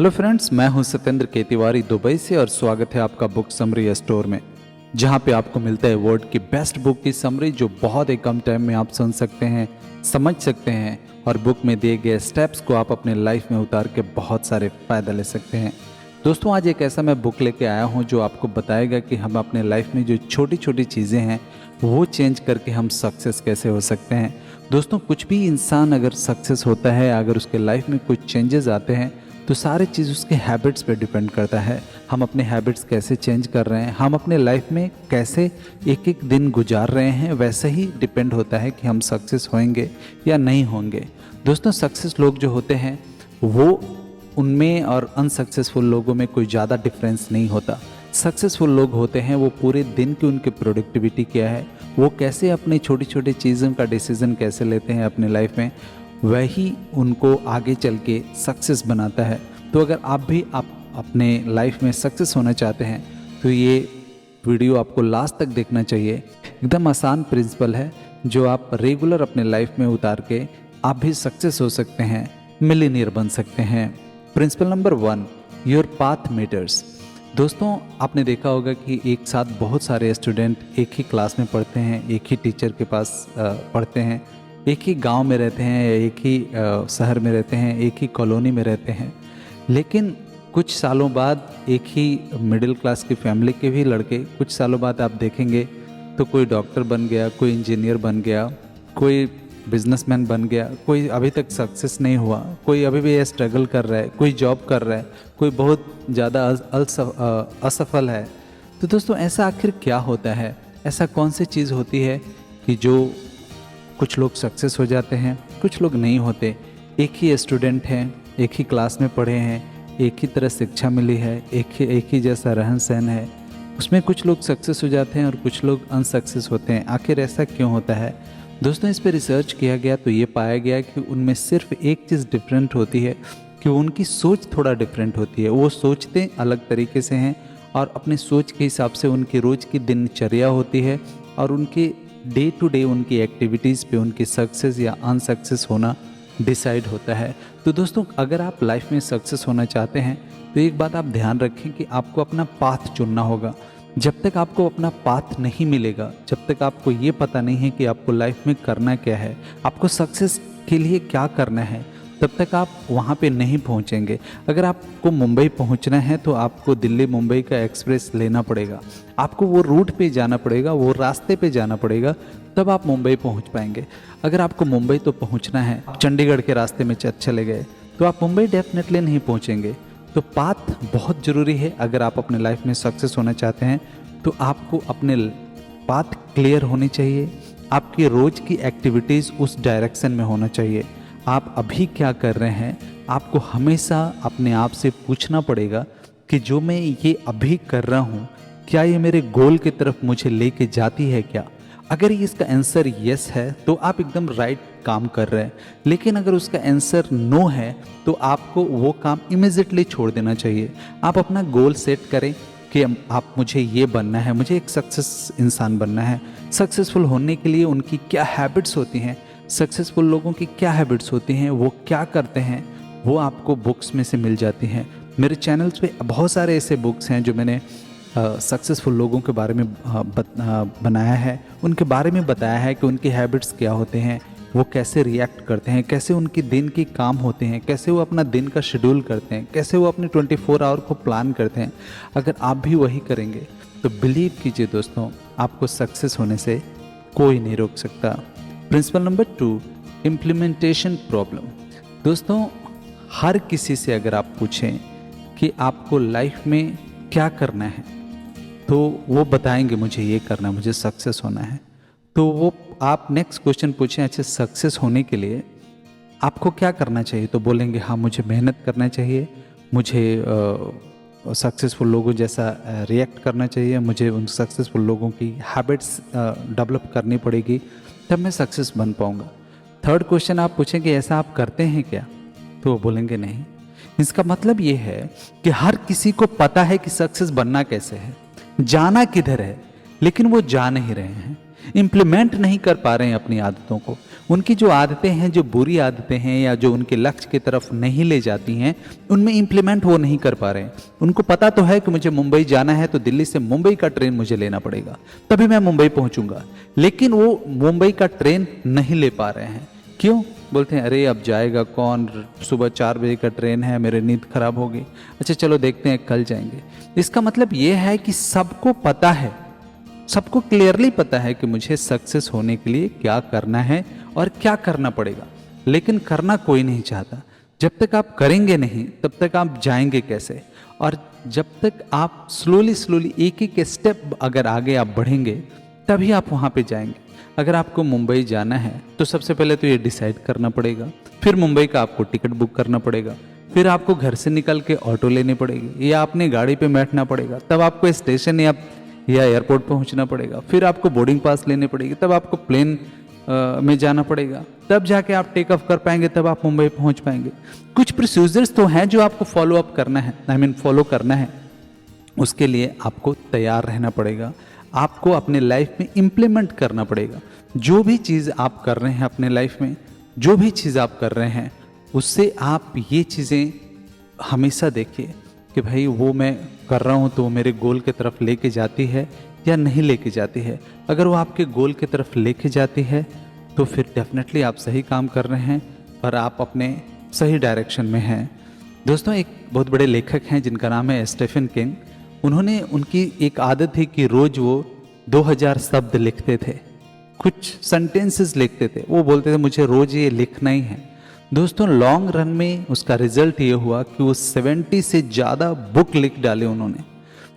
Hello friends, मैं हूं सत्येंद्र के तिवारी दुबई से और स्वागत है आपका बुक समरी स्टोर में, जहां पे आपको मिलता है वर्ल्ड की बेस्ट बुक की समरी जो बहुत ही कम टाइम में आप सुन सकते हैं, समझ सकते हैं और बुक में दिए गए स्टेप्स को आप अपने लाइफ में उतार के बहुत सारे फ़ायदा ले सकते हैं। दोस्तों, आज एक ऐसा मैं बुक लेके आया हूं जो आपको बताएगा कि हम अपने लाइफ में जो छोटी छोटी चीज़ें हैं वो चेंज करके हम सक्सेस कैसे हो सकते हैं। दोस्तों, कुछ भी इंसान अगर सक्सेस होता है, अगर उसके लाइफ में कुछ चेंजेस आते हैं तो सारी चीज़ उसके हैबिट्स पे डिपेंड करता है। हम अपने हैबिट्स कैसे चेंज कर रहे हैं, हम अपने लाइफ में कैसे एक एक दिन गुजार रहे हैं, वैसे ही डिपेंड होता है कि हम सक्सेस होंगे या नहीं होंगे। दोस्तों, सक्सेस लोग जो होते हैं वो उनमें और अनसक्सेसफुल लोगों में कोई ज़्यादा डिफरेंस नहीं होता। सक्सेसफुल लोग होते हैं वो पूरे दिन की उनकी प्रोडक्टिविटी क्या है, वो कैसे अपनी छोटी छोटी चीज़ों का डिसीज़न कैसे लेते हैं अपनी लाइफ में, वही उनको आगे चल के सक्सेस बनाता है। तो अगर आप भी अपने लाइफ में सक्सेस होना चाहते हैं तो ये वीडियो आपको लास्ट तक देखना चाहिए। एकदम आसान प्रिंसिपल है जो आप रेगुलर अपने लाइफ में उतार के आप भी सक्सेस हो सकते हैं, मिलियनियर बन सकते हैं। Principle number 1, your path matters. दोस्तों, आपने देखा होगा कि एक साथ बहुत सारे स्टूडेंट एक ही क्लास में पढ़ते हैं, एक ही टीचर के पास पढ़ते हैं, एक ही गांव में रहते हैं, एक ही शहर में रहते हैं, एक ही कॉलोनी में रहते हैं। लेकिन कुछ सालों बाद एक ही मिडिल क्लास की फैमिली के भी लड़के कुछ सालों बाद आप देखेंगे तो कोई डॉक्टर बन गया, कोई इंजीनियर बन गया, कोई बिजनेसमैन बन गया, कोई अभी तक सक्सेस नहीं हुआ, कोई अभी भी स्ट्रगल कर रहा है, कोई जॉब कर रहा है, कोई बहुत ज़्यादा असफल है। तो दोस्तों, ऐसा आखिर क्या होता है? ऐसा कौन सी चीज़ होती है कि जो कुछ लोग सक्सेस हो जाते हैं, कुछ लोग नहीं होते? एक ही स्टूडेंट हैं, एक ही क्लास में पढ़े हैं, एक ही तरह शिक्षा मिली है, एक ही जैसा रहन सहन है, उसमें कुछ लोग सक्सेस हो जाते हैं और कुछ लोग अनसक्सेस होते हैं। आखिर ऐसा क्यों होता है? दोस्तों, इस पर रिसर्च किया गया तो ये पाया गया कि उनमें सिर्फ एक चीज़ डिफरेंट होती है कि उनकी सोच थोड़ा डिफरेंट होती है। वो सोचते अलग तरीके से हैं और अपने सोच के हिसाब से उनकी रोज़ की दिनचर्या होती है और उनके डे टू डे उनकी एक्टिविटीज़ पे उनकी सक्सेस या अनसक्सेस होना डिसाइड होता है। तो दोस्तों, अगर आप लाइफ में सक्सेस होना चाहते हैं तो एक बात आप ध्यान रखें कि आपको अपना पाथ चुनना होगा। जब तक आपको अपना पाथ नहीं मिलेगा, जब तक आपको ये पता नहीं है कि आपको लाइफ में करना क्या है, आपको सक्सेस के लिए क्या करना है, तब तक आप वहाँ पे नहीं पहुँचेंगे। अगर आपको मुंबई पहुँचना है तो आपको दिल्ली मुंबई का एक्सप्रेस लेना पड़ेगा, आपको वो रूट पे जाना पड़ेगा, वो रास्ते पे जाना पड़ेगा, तब आप मुंबई पहुँच पाएंगे। अगर आपको मुंबई तो पहुँचना है, आप चंडीगढ़ के रास्ते में चले गए तो आप मुंबई डेफिनेटली नहीं पहुँचेंगे। तो पाथ बहुत ज़रूरी है। अगर आप अपने लाइफ में सक्सेस होना चाहते हैं तो आपको अपने पाथ क्लियर होनी चाहिए, आपकी रोज़ की एक्टिविटीज़ उस डायरेक्शन में होना चाहिए। आप अभी क्या कर रहे हैं, आपको हमेशा अपने आप से पूछना पड़ेगा कि जो मैं ये अभी कर रहा हूँ, क्या ये मेरे गोल की तरफ मुझे लेके जाती है क्या? अगर इसका आंसर यस है तो आप एकदम राइट काम कर रहे हैं। लेकिन अगर उसका आंसर नो है तो आपको वो काम इमीडिएटली छोड़ देना चाहिए। आप अपना गोल सेट करें कि आप मुझे ये बनना है, मुझे एक सक्सेस इंसान बनना है। सक्सेसफुल होने के लिए उनकी क्या हैबिट्स होती हैं, सक्सेसफुल लोगों की क्या हैबिट्स होती हैं, वो क्या करते हैं, वो आपको बुक्स में से मिल जाती हैं। मेरे चैनल्स पे बहुत सारे ऐसे बुक्स हैं जो मैंने सक्सेसफुल लोगों के बारे में बनाया है, उनके बारे में बताया है कि उनके हैबिट्स क्या होते हैं, वो कैसे रिएक्ट करते हैं, कैसे उनके दिन के काम होते हैं, कैसे वो अपना दिन का शेड्यूल करते हैं, कैसे वो अपने 24 आवर को प्लान करते हैं। अगर आप भी वही करेंगे तो बिलीव कीजिए दोस्तों, आपको सक्सेस होने से कोई नहीं रोक सकता। Principle number 2, implementation problem. दोस्तों, हर किसी से अगर आप पूछें कि आपको लाइफ में क्या करना है तो वो बताएंगे मुझे ये करना है, मुझे सक्सेस होना है। तो वो आप नेक्स्ट क्वेश्चन पूछें, अच्छा सक्सेस होने के लिए आपको क्या करना चाहिए, तो बोलेंगे हाँ मुझे मेहनत करना चाहिए, मुझे सक्सेसफुल लोगों जैसा रिएक्ट करना चाहिए, मुझे उन सक्सेसफुल लोगों की हैबिट्स डेवलप करनी पड़ेगी, तब मैं सक्सेस बन पाऊँगा। थर्ड क्वेश्चन आप पूछेंगे ऐसा आप करते हैं क्या, तो वो बोलेंगे नहीं। इसका मतलब ये है कि हर किसी को पता है कि सक्सेस बनना कैसे है, जाना किधर है, लेकिन वो जा नहीं रहे हैं। इम्प्लीमेंट नहीं कर पा रहे हैं अपनी आदतों को। उनकी जो आदतें हैं, जो बुरी आदतें हैं या जो उनके लक्ष्य की तरफ नहीं ले जाती हैं, उनमें इम्प्लीमेंट वो नहीं कर पा रहे हैं। उनको पता तो है कि मुझे मुंबई जाना है तो दिल्ली से मुंबई का ट्रेन मुझे लेना पड़ेगा, तभी मैं मुंबई पहुंचूंगा, लेकिन वो मुंबई का ट्रेन नहीं ले पा रहे हैं। क्यों? बोलते हैं अरे अब जाएगा कौन, सुबह 4 बजे का ट्रेन है, मेरी नींद खराब होगी, अच्छा चलो देखते हैं कल जाएंगे। इसका मतलब ये है कि सबको पता है, सबको क्लियरली पता है कि मुझे सक्सेस होने के लिए क्या करना है और क्या करना पड़ेगा, लेकिन करना कोई नहीं चाहता। जब तक आप करेंगे नहीं तब तक आप जाएंगे कैसे? और जब तक आप स्लोली एक एक स्टेप अगर आगे आप बढ़ेंगे तभी आप वहाँ पे जाएंगे। अगर आपको मुंबई जाना है तो सबसे पहले तो ये डिसाइड करना पड़ेगा, फिर मुंबई का आपको टिकट बुक करना पड़ेगा, फिर आपको घर से निकल के ऑटो लेनी पड़ेगी या अपनी गाड़ी पे बैठना पड़ेगा, तब आपको स्टेशन या एयरपोर्ट पहुंचना पड़ेगा, फिर आपको बोर्डिंग पास लेनी पड़ेगी, तब आपको प्लेन में जाना पड़ेगा, तब जाके आप टेक ऑफ कर पाएंगे, तब आप मुंबई पहुंच पाएंगे। कुछ प्रोसीजर्स तो हैं जो आपको फॉलो अप करना है, फॉलो करना है। उसके लिए आपको तैयार रहना पड़ेगा, आपको अपने लाइफ में इम्प्लीमेंट करना पड़ेगा। जो भी चीज़ आप कर रहे हैं अपने लाइफ में, जो भी चीज़ आप कर रहे हैं, उससे आप ये चीज़ें हमेशा देखिए कि भाई वो मैं कर रहा हूँ तो वो मेरे गोल की तरफ लेके जाती है या नहीं लेके जाती है। अगर वो आपके गोल की तरफ लेके जाती है तो फिर डेफिनेटली आप सही काम कर रहे हैं और आप अपने सही डायरेक्शन में हैं। दोस्तों, एक बहुत बड़े लेखक हैं जिनका नाम है स्टीफन किंग। उन्होंने, उनकी एक आदत थी कि रोज वो 2000 शब्द लिखते थे, कुछ सेंटेंसेस लिखते थे। वो बोलते थे मुझे रोज ये लिखना ही है। दोस्तों, लॉन्ग रन में उसका रिजल्ट ये हुआ कि वो 70 से ज़्यादा बुक लिख डाले उन्होंने।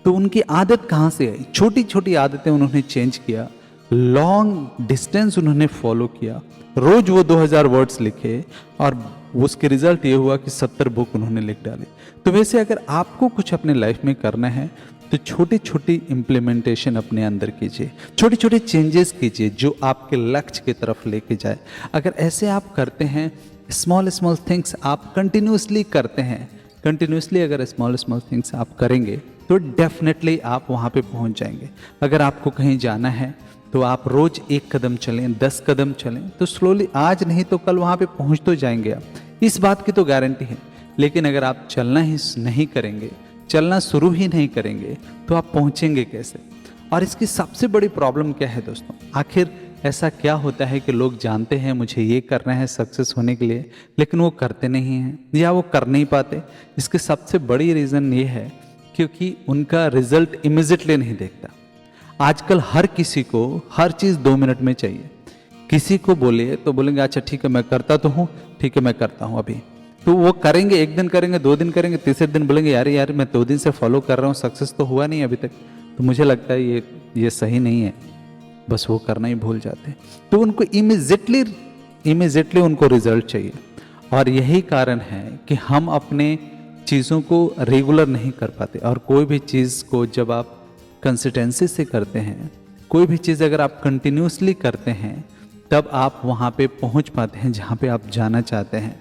तो उनकी आदत कहाँ से आई? छोटी छोटी आदतें उन्होंने चेंज किया, लॉन्ग डिस्टेंस उन्होंने फॉलो किया, रोज वो 2000 वर्ड्स लिखे और उसके रिजल्ट ये हुआ कि 70 बुक उन्होंने लिख डाले। तो वैसे अगर आपको कुछ अपने लाइफ में करना है तो छोटी छोटी इम्प्लीमेंटेशन अपने अंदर कीजिए, छोटे छोटे चेंजेस कीजिए जो आपके लक्ष्य की तरफ लेके जाए। अगर ऐसे आप करते हैं, स्मॉल स्मॉल थिंग्स आप कंटिन्यूसली करते हैं, कंटिन्यूसली अगर स्मॉल थिंग्स आप करेंगे तो डेफिनेटली आप वहाँ पे पहुँच जाएंगे। अगर आपको कहीं जाना है तो आप रोज 1 कदम चलें, 10 कदम चलें, तो स्लोली आज नहीं तो कल वहाँ पे पहुँच तो जाएंगे आप, इस बात की तो गारंटी है। लेकिन अगर आप चलना ही नहीं करेंगे, चलना शुरू ही नहीं करेंगे, तो आप पहुँचेंगे कैसे? और इसकी सबसे बड़ी प्रॉब्लम क्या है दोस्तों? आखिर ऐसा क्या होता है कि लोग जानते हैं मुझे ये करना है सक्सेस होने के लिए, लेकिन वो करते नहीं हैं या वो कर नहीं पाते? इसकी सबसे बड़ी रीज़न ये है क्योंकि उनका रिजल्ट इमीडिएटली नहीं देखता। आजकल हर किसी को हर चीज़ 2 मिनट में चाहिए। किसी को बोलिए तो बोलेंगे अच्छा ठीक है मैं करता तो हूँ, ठीक है मैं करता हूँ अभी। तो वो करेंगे, 1 दिन करेंगे, 2 दिन करेंगे, तीसरे दिन बोलेंगे यार मैं 2 दिन से फॉलो कर रहा हूँ, सक्सेस तो हुआ नहीं अभी तक, तो मुझे लगता है ये सही नहीं है, बस वो करना ही भूल जाते हैं। तो उनको इमीजिएटली उनको रिजल्ट चाहिए। और यही कारण है कि हम अपने चीज़ों को रेगुलर नहीं कर पाते। और कोई भी चीज़ को जब आप कंसिस्टेंसी से करते हैं, कोई भी चीज़ अगर आप कंटिन्यूसली करते हैं, तब आप वहाँ पे पहुँच पाते हैं जहाँ पे आप जाना चाहते हैं।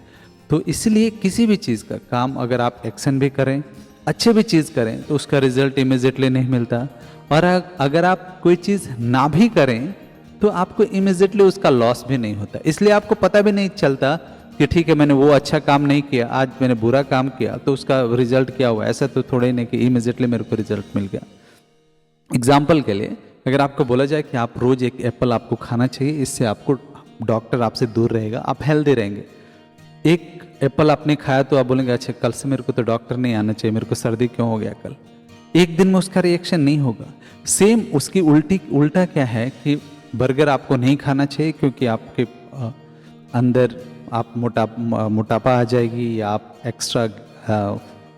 तो इसलिए किसी भी चीज़ का काम अगर आप एक्शन भी करें, अच्छे भी चीज़ करें, तो उसका रिजल्ट इमीडिएटली नहीं मिलता। और अगर आप कोई चीज़ ना भी करें तो आपको इमीडिएटली उसका लॉस भी नहीं होता। इसलिए आपको पता भी नहीं चलता कि ठीक है मैंने वो अच्छा काम नहीं किया, आज मैंने बुरा काम किया तो उसका रिजल्ट क्या हुआ। ऐसा तो थोड़ा ही नहीं कि इमीडिएटली मेरे को रिजल्ट मिल गया। एग्जाम्पल के लिए अगर आपको बोला जाए कि आप रोज 1 एप्पल आपको खाना चाहिए, इससे आपको डॉक्टर आपसे दूर रहेगा, आप हेल्दी रहेंगे। 1 एप्पल आपने खाया तो आप बोलेंगे अच्छा कल से मेरे को तो डॉक्टर नहीं आना चाहिए, मेरे को सर्दी क्यों हो गया कल। 1 दिन में उसका रिएक्शन नहीं होगा। सेम उसकी उल्टा क्या है कि बर्गर आपको नहीं खाना चाहिए क्योंकि आपके अंदर आप मोटापा आ जाएगी या आप एक्स्ट्रा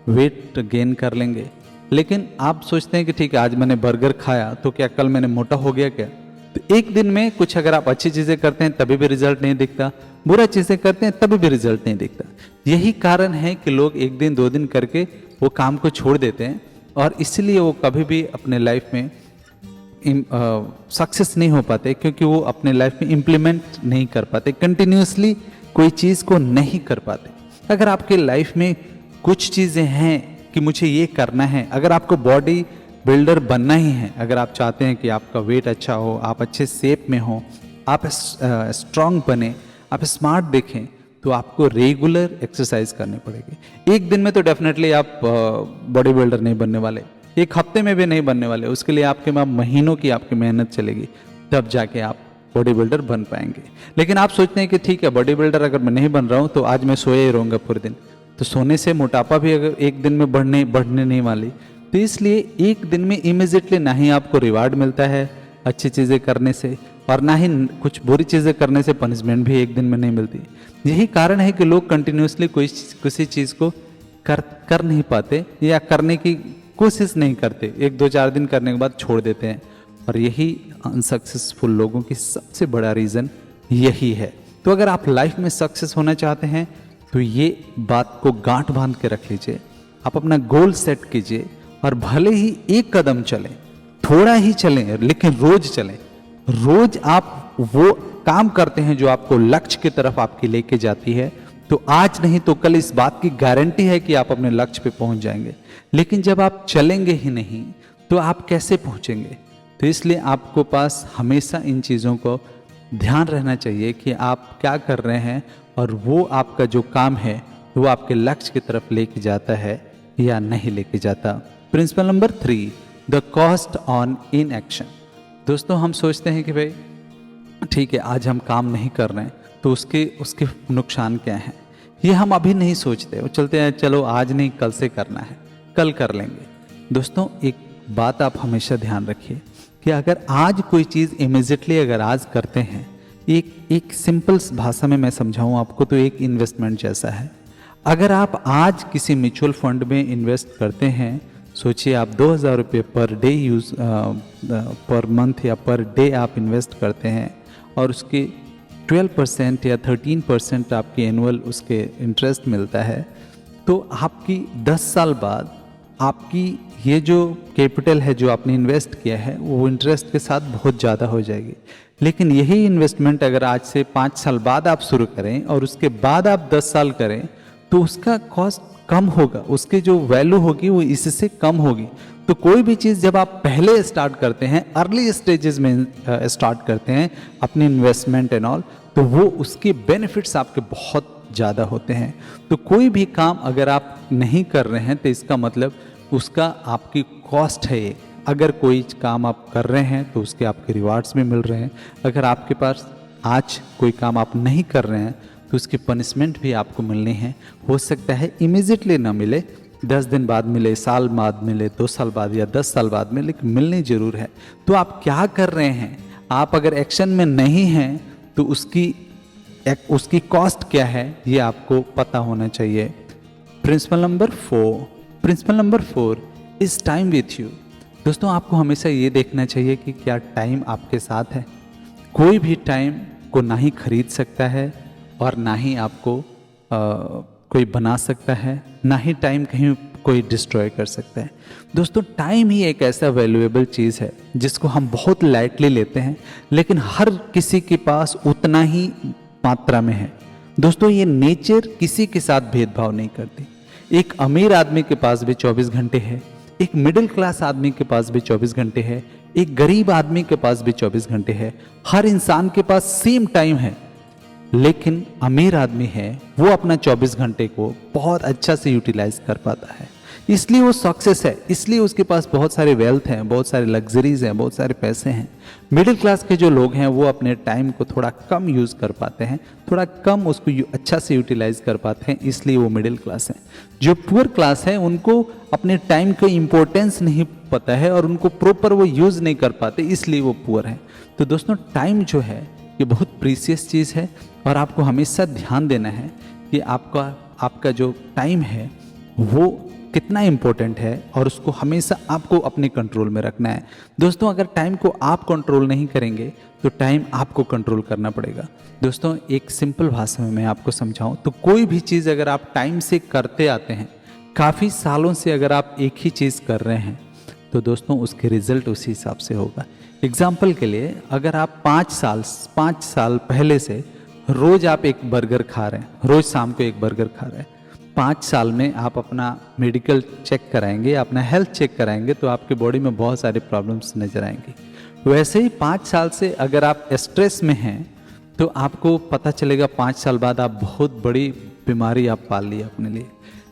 वेट गेन कर लेंगे। लेकिन आप सोचते हैं कि ठीक है आज मैंने बर्गर खाया तो क्या कल मैंने मोटा हो गया क्या? तो 1 दिन में कुछ अगर आप अच्छी चीज़ें करते हैं तभी भी रिजल्ट नहीं दिखता, बुरा चीज़ें करते हैं तभी भी रिजल्ट नहीं दिखता। यही कारण है कि लोग 1 दिन 2 दिन करके वो काम को छोड़ देते हैं और इसलिए वो कभी भी अपने लाइफ में सक्सेस नहीं हो पाते, क्योंकि वो अपने लाइफ में इम्प्लीमेंट नहीं कर पाते, कंटिन्यूसली कोई चीज़ को नहीं कर पाते। अगर आपके लाइफ में कुछ चीज़ें हैं कि मुझे ये करना है, अगर आपको बॉडी बिल्डर बनना ही है, अगर आप चाहते हैं कि आपका वेट अच्छा हो, आप अच्छे शेप में हो, आप स्ट्रांग बने, आप स्मार्ट दिखें, तो आपको रेगुलर एक्सरसाइज करनी पड़ेगी। एक दिन में तो डेफिनेटली आप बॉडी बिल्डर नहीं बनने वाले, एक हफ्ते में भी नहीं बनने वाले, उसके लिए आपके में महीनों की आपकी मेहनत चलेगी, तब जाके आप बॉडी बिल्डर बन पाएंगे। लेकिन आप सोचते हैं कि ठीक है, बॉडी बिल्डर अगर मैं नहीं बन रहा हूँ तो आज मैं सोया ही रहूँगा पूरे दिन, तो सोने से मोटापा भी अगर एक दिन में बढ़ने नहीं वाली। तो इसलिए एक दिन में इमीजिएटली ना ही आपको रिवार्ड मिलता है अच्छी चीज़ें करने से, और ना ही कुछ बुरी चीज़ें करने से पनिशमेंट भी एक दिन में नहीं मिलती। यही कारण है कि लोग कंटिन्यूसली किसी चीज़ को कर नहीं पाते या करने की कोशिश नहीं करते, 1-2-4 दिन करने के बाद छोड़ देते हैं, और यही अनसक्सेसफुल लोगों की सबसे बड़ा रीज़न यही है। तो अगर आप लाइफ में सक्सेस होना चाहते हैं तो ये बात को गांठ बांध के रख लीजिए, आप अपना गोल सेट कीजिए, और भले ही एक कदम चलें, थोड़ा ही चलें, लेकिन रोज चलें। रोज आप वो काम करते हैं जो आपको लक्ष्य की तरफ आपकी लेके जाती है, तो आज नहीं तो कल इस बात की गारंटी है कि आप अपने लक्ष्य पे पहुंच जाएंगे। लेकिन जब आप चलेंगे ही नहीं तो आप कैसे पहुंचेंगे? तो इसलिए आपको पास हमेशा इन चीज़ों को ध्यान रहना चाहिए कि आप क्या कर रहे हैं, और वो आपका जो काम है वो आपके लक्ष्य की तरफ लेके जाता है या नहीं लेके जाता। Principle number 3, the cost on inaction. दोस्तों, हम सोचते हैं कि भाई ठीक है, आज हम काम नहीं कर रहे हैं तो उसके नुकसान क्या हैं, ये हम अभी नहीं सोचते, वो चलते हैं चलो आज नहीं कल से करना है, कल कर लेंगे। दोस्तों, एक बात आप हमेशा ध्यान रखिए कि अगर आज कोई चीज़ इमीजिएटली अगर आज करते हैं, एक सिंपल भाषा में मैं समझाऊं आपको, तो एक इन्वेस्टमेंट जैसा है। अगर आप आज किसी म्यूचुअल फंड में इन्वेस्ट करते हैं, सोचिए आप 2000 रुपये पर डे पर मंथ या पर डे आप इन्वेस्ट करते हैं, और उसके 12% या 13% आपकी एनुअल उसके इंटरेस्ट मिलता है, तो आपकी 10 साल बाद आपकी ये जो कैपिटल है जो आपने इन्वेस्ट किया है वो इंटरेस्ट के साथ बहुत ज़्यादा हो जाएगी। लेकिन यही इन्वेस्टमेंट अगर आज से 5 साल बाद आप शुरू करें और उसके बाद आप 10 साल करें, तो उसका कॉस्ट कम होगा, उसकी जो वैल्यू होगी वो इससे कम होगी। तो कोई भी चीज़ जब आप पहले स्टार्ट करते हैं, अर्ली स्टेजेस में स्टार्ट करते हैं अपनी इन्वेस्टमेंट एंड ऑल, तो वो उसके बेनिफिट्स आपके बहुत ज़्यादा होते हैं। तो कोई भी काम अगर आप नहीं कर रहे हैं तो इसका मतलब उसका आपकी कॉस्ट है ये। अगर कोई काम आप कर रहे हैं तो उसके आपके रिवार्ड्स भी मिल रहे हैं। अगर आपके पास आज कोई काम आप नहीं कर रहे हैं तो उसकी पनिशमेंट भी आपको मिलनी है। हो सकता है इमीजिएटली ना मिले, 10 दिन बाद मिले, साल बाद मिले, 2 साल बाद या 10 साल बाद मिले, लेकिन मिलनी जरूर है। तो आप क्या कर रहे हैं? आप अगर एक्शन में नहीं हैं तो उसकी कॉस्ट क्या है ये आपको पता होना चाहिए। Principle number 4 is time with you. दोस्तों, आपको हमेशा ये देखना चाहिए कि क्या टाइम आपके साथ है। कोई भी टाइम को ना ही खरीद सकता है और ना ही आपको कोई बना सकता है, ना ही टाइम कहीं कोई डिस्ट्रॉय कर सकता है। दोस्तों, टाइम ही एक ऐसा वैल्यूएबल चीज़ है जिसको हम बहुत लाइटली लेते हैं, लेकिन हर किसी के पास उतना ही मात्रा में है। दोस्तों, ये नेचर किसी के साथ भेदभाव नहीं करती। एक अमीर आदमी के पास भी 24 घंटे है, एक मिडिल क्लास आदमी के पास भी 24 घंटे है, एक गरीब आदमी के पास भी 24 घंटे है। हर इंसान के पास सेम टाइम है, लेकिन अमीर आदमी है वो अपना 24 घंटे को बहुत अच्छा से यूटिलाइज कर पाता है, इसलिए वो सक्सेस है, इसलिए उसके पास बहुत सारे वेल्थ हैं, बहुत सारे लग्जरीज हैं, बहुत सारे पैसे हैं। मिडिल क्लास के जो लोग हैं वो अपने टाइम को थोड़ा कम यूज़ कर पाते हैं, थोड़ा कम उसको अच्छा से यूटिलाइज कर पाते हैं, इसलिए वो मिडिल क्लास हैं। जो पुअर क्लास है उनको अपने टाइम का इम्पोर्टेंस नहीं पता है और उनको प्रॉपर वो यूज़ नहीं कर पाते, इसलिए वो पुअर हैं। तो दोस्तों, टाइम जो है ये बहुत प्रीसियस चीज़ है और आपको हमेशा ध्यान देना है कि आपका जो टाइम है वो कितना इम्पोर्टेंट है और उसको हमेशा आपको अपने कंट्रोल में रखना है। दोस्तों, अगर टाइम को आप कंट्रोल नहीं करेंगे तो टाइम आपको कंट्रोल करना पड़ेगा। दोस्तों, एक सिंपल भाषा में मैं आपको समझाऊं तो कोई भी चीज़ अगर आप टाइम से करते आते हैं, काफ़ी सालों से अगर आप एक ही चीज़ कर रहे हैं, तो दोस्तों उसके रिजल्ट उसी हिसाब से होगा। एग्जाम्पल के लिए, अगर आप 5 साल पहले से रोज़ आप एक बर्गर खा रहे हैं, रोज़ शाम को एक बर्गर खा रहे हैं, 5 साल में आप अपना मेडिकल चेक कराएंगे, अपना हेल्थ चेक कराएंगे तो आपके बॉडी में बहुत सारे प्रॉब्लम्स नज़र आएंगी। वैसे ही 5 साल से अगर आप स्ट्रेस में हैं तो आपको पता चलेगा 5 साल बाद आप बहुत बड़ी बीमारी आप पाल ली अपने लिए।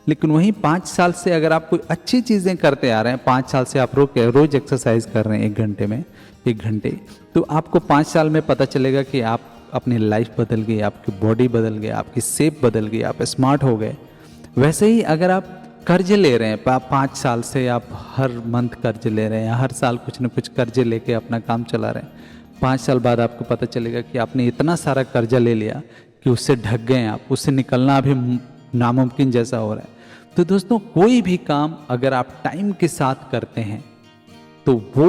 लेकिन वहीं 5 साल से अगर आप कोई अच्छी चीज़ें करते आ रहे हैं, 5 साल से आप रोज एक्सरसाइज कर रहे हैं 1 घंटे, तो आपको 5 साल में पता चलेगा कि आप अपनी लाइफ बदल गई, आपकी बॉडी बदल गई, आपकी शेप बदल गई, आप स्मार्ट हो गए। वैसे ही अगर आप कर्ज ले रहे हैं 5 साल से, आप हर मंथ कर्ज ले रहे हैं, हर साल कुछ न कुछ कर्जे लेके अपना काम चला रहे हैं, 5 साल बाद आपको पता चलेगा कि आपने इतना सारा कर्जा ले लिया कि उससे ढक गए आप, उससे निकलना अभी नामुमकिन जैसा हो रहा है। तो दोस्तों, कोई भी काम अगर आप टाइम के साथ करते हैं तो वो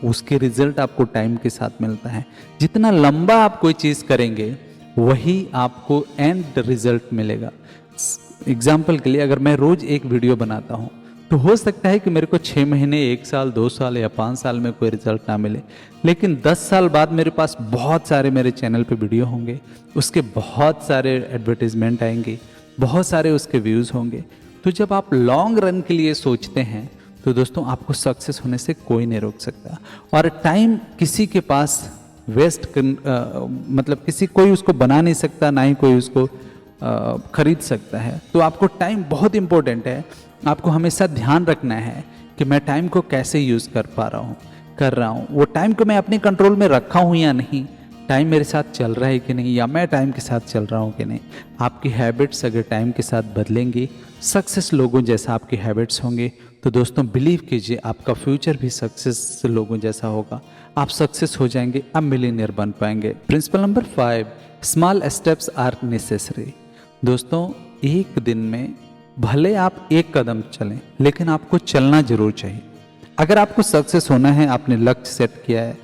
उसके रिजल्ट आपको टाइम के साथ मिलता है। जितना लंबा आप कोई चीज़ करेंगे वही आपको एंड रिजल्ट मिलेगा। एग्जाम्पल के लिए, अगर मैं रोज एक वीडियो बनाता हूँ तो हो सकता है कि मेरे को 6 महीने, 1 साल, 2 साल या 5 साल में कोई रिजल्ट ना मिले, लेकिन 10 साल बाद मेरे पास बहुत सारे मेरे चैनल पे वीडियो होंगे, उसके बहुत सारे एडवर्टीजमेंट आएंगे, बहुत सारे उसके व्यूज़ होंगे। तो जब आप लॉन्ग रन के लिए सोचते हैं तो दोस्तों आपको सक्सेस होने से कोई नहीं रोक सकता। और टाइम किसी के पास वेस्ट मतलब कोई उसको बना नहीं सकता, ना ही कोई उसको खरीद सकता है। तो आपको टाइम बहुत इंपॉर्टेंट है। आपको हमेशा ध्यान रखना है कि मैं टाइम को कैसे यूज़ कर रहा हूँ, वो टाइम को मैं अपने कंट्रोल में रखा हूँ या नहीं, टाइम मेरे साथ चल रहा है कि नहीं, या मैं टाइम के साथ चल रहा हूँ कि नहीं। आपकी हैबिट्स अगर टाइम के साथ बदलेंगी, सक्सेस लोगों जैसा आपकी हैबिट्स होंगे, तो दोस्तों बिलीव कीजिए आपका फ्यूचर भी सक्सेस लोगों जैसा होगा। आप सक्सेस हो जाएंगे, अब मिलीनियर बन पाएंगे। Principle number 5, small steps are necessary. दोस्तों, एक दिन में भले आप 1 कदम चलें, लेकिन आपको चलना जरूर चाहिए। अगर आपको सक्सेस होना है, आपने लक्ष्य सेट किया है,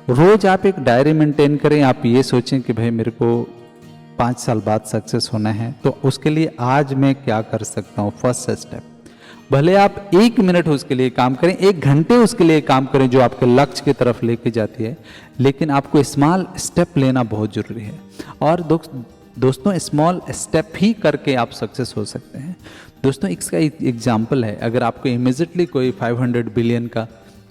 रोज आप एक डायरी मेंटेन करें। आप ये सोचें कि भाई मेरे को 5 साल बाद सक्सेस होना है, तो उसके लिए आज मैं क्या कर सकता हूँ, फर्स्ट स्टेप। भले आप 1 मिनट उसके लिए काम करें, 1 घंटे उसके लिए काम करें जो आपके लक्ष्य की तरफ लेके जाती है, लेकिन आपको स्मॉल स्टेप लेना बहुत जरूरी है। और दोस्तों स्मॉल स्टेप ही करके आप सक्सेस हो सकते हैं। दोस्तों, इसका एग्जाम्पल है, अगर आपको इमीजिएटली कोई 500 बिलियन का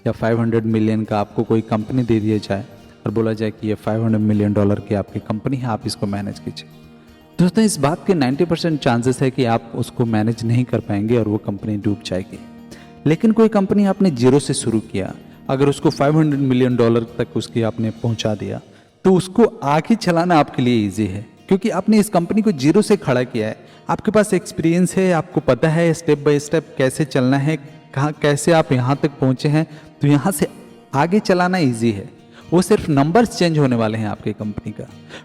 या 500 मिलियन का आपको कोई कंपनी दे दिया जाए और बोला जाए कि ये $500 मिलियन की आपकी कंपनी है, आप इसको मैनेज कीजिए। दोस्तों, इस बात के 90% चांसेस है कि आप उसको मैनेज नहीं कर पाएंगे और वो कंपनी डूब जाएगी। लेकिन कोई कंपनी आपने जीरो से शुरू किया, अगर उसको $500 मिलियन तक उसकी आपने पहुंचा दिया, तो उसको आगे चलाना आपके लिए ईजी है, क्योंकि आपने इस कंपनी को जीरो से खड़ा किया है। आपके पास एक्सपीरियंस है, आपको पता है स्टेप बाय स्टेप कैसे चलना है, कहाँ कैसे आप यहाँ तक पहुँचे हैं, तो यहाँ से आगे चलाना ईजी है। वो सिर्फ नंबर्स चेंज होने वाले हैं आपकी कंपनी का।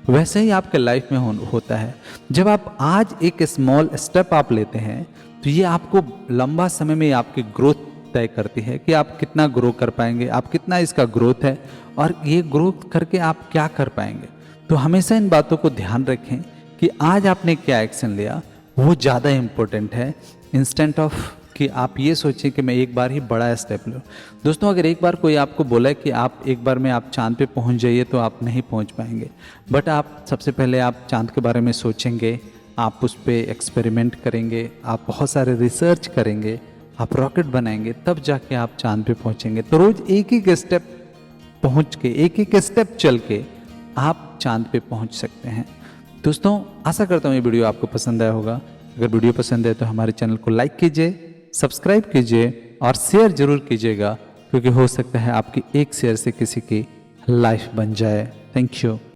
वैसे ही आपके लाइफ में होता है। जब आप आज एक स्मॉल स्टेप आप लेते हैं तो ये आपको लंबा समय में आपकी ग्रोथ तय करती है कि आप कितना ग्रो कर पाएंगे, आप कितना इसका ग्रोथ है और ये ग्रोथ करके आप क्या कर पाएंगे। तो हमेशा इन बातों को ध्यान रखें कि आज आपने क्या एक्शन लिया, वो ज़्यादा इम्पोर्टेंट है इंस्टेंट ऑफ कि आप ये सोचें कि मैं एक बार ही बड़ा स्टेप लूँ। दोस्तों, अगर एक बार कोई आपको बोला है कि आप एक बार में आप चांद पे पहुंच जाइए, तो आप नहीं पहुंच पाएंगे। बट आप सबसे पहले आप चांद के बारे में सोचेंगे, आप उस पर एक्सपेरिमेंट करेंगे, आप बहुत सारे रिसर्च करेंगे, आप रॉकेट बनाएंगे, तब जाके आप चांद पे पहुंचेंगे। तो रोज़ एक स्टेप पहुँच के, एक स्टेप चल के आप चांद पे पहुँच सकते हैं। दोस्तों, आशा करता हूँ ये वीडियो आपको पसंद आया होगा। अगर वीडियो पसंद है तो हमारे चैनल को लाइक कीजिए, सब्सक्राइब कीजिए और शेयर जरूर कीजिएगा, क्योंकि हो सकता है आपकी एक शेयर से किसी की लाइफ बन जाए। Thank you.